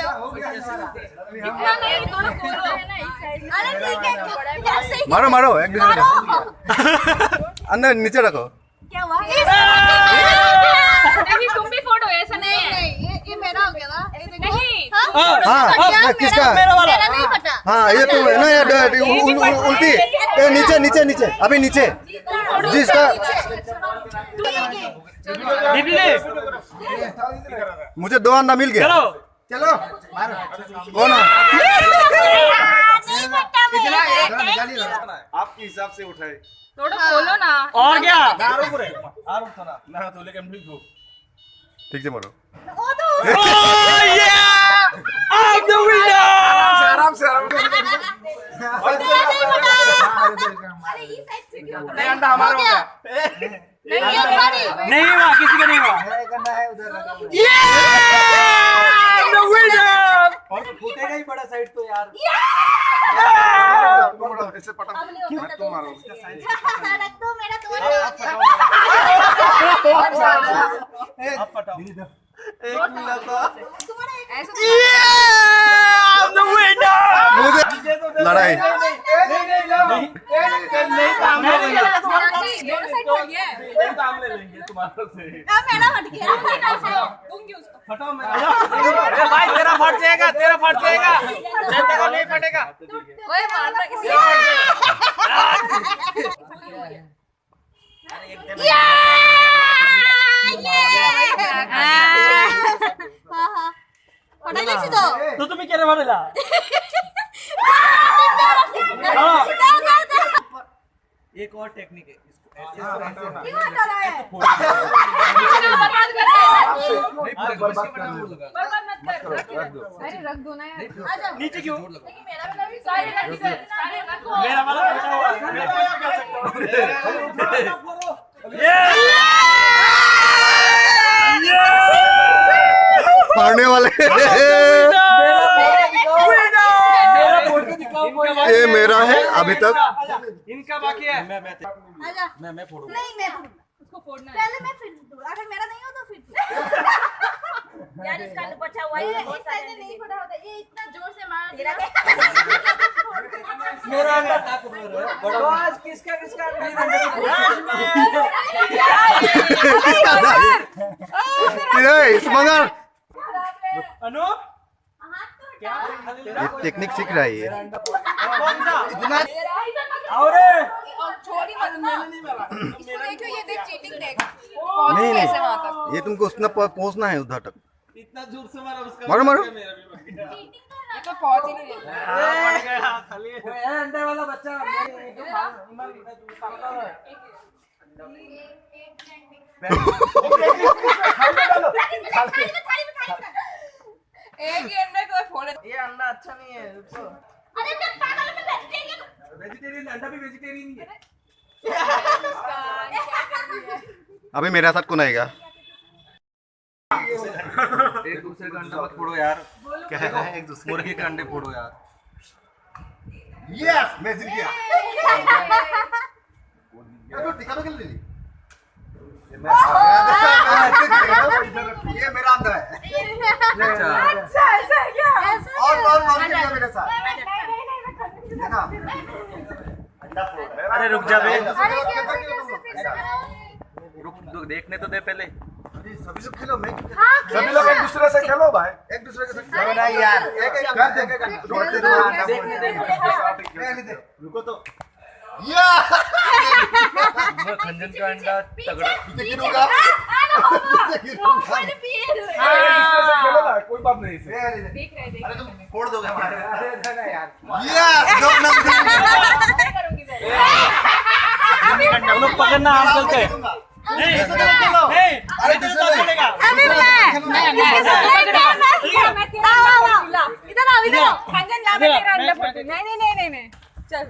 इतना नहीं, थोड़ा खोलो। अरे ठीक है, ऐसे ही मारो मारो एक दूसरे को अंदर नीचे रखो। क्या हुआ? नहीं तुम भी फोटो, ऐसा नहीं है। ये मेरा हो गया ना? नहीं हाँ किसका? मेरा नहीं पता। हाँ ये तुम है ना, ये उल्टी नीचे नीचे नीचे अभी नीचे जिसका मुझे 2 अंडा मिल गया। चलो कौन है? आपके हिसाब से उठाए थोड़ा खोलो ना। और क्या ठीक से मारो। आराम से अंडा हमारा हो गया। नहीं हुआ, किसी का नहीं हुआ। और फूटेगा ही बड़ा साइड तो यार। ऐसे पटा तुम मारो। रख दो मेरा तो। आप पटाओ। एक मिनट मुझे लड़ाई फटाओ भाई, तेरा फट जाएगा, तेरा फट जाएगा। नहीं फटेगा। तो तुम्ही केलं म्हणला एक और टेक्निक है इसको रख दो ना यार। नीचे क्यों? मेरा वाला बचा हुआ मारने वाले ये मेरा है अभी तक। इनका बाकी है। मैं फोड़ूंगा। नहीं मैं उसको फोड़ना है। पहले मैं फिर दूँ, अगर मेरा नहीं हो तो फिर यार इसका बचा हुआ है। इस साइड से नहीं फटा होता, ये इतना जोर से मार दिया। मेरा अंडा था बड़ा। तो आज किसका मगर अनु ये टेक्निक सीख रहा है ये। छोड़ी मत ना। इसको देखो, ये देख चीटिंग देख। नहीं नहीं ये तुमको उसने पहुंचना है उधर तक। इतना जोर से मारा उसका। मारो मारो। ये तो पहुंच ही नहीं रहा। अंडे वाला बच्चा एक ही अंडे को फोड़े। ये अंडा अच्छा नहीं है। अरे क्या पागल है, वेजिटेरियन अंडा भी वेजिटेरियन ही है। अभी मेरे साथ कौन आएगा? एक दूसरे का अंडा मत फोड़ो यार। क्या है एक दूसरे मुर्गी के अंडे फोड़ो यार। यस मैं जीत गया। तो टिका तो खेल ये मेरा अंडा है। अच्छा ऐसा है क्या? और मेरे साथ देखा अरे रुक जा बे। अरे कैसे रुक देखने तो दे पहले। सभी लोग खेलो, मैं सभी लोग एक दूसरे से खेलो भाई। एक दूसरे के साथ खेलो ना यार। एक रुको तो या खंजन का अंडा तगड़ा। गिरूंगा खेलो ना, कोई बात नहीं। अरे तुम फोड़ दोगे हमारे यार। लोग पकड़ना हम चलते। नहीं अरे चलेगा। इधर आओ, खंजन ला, मैं तेरा अंडा फोड़ती हूँ। नहीं चल।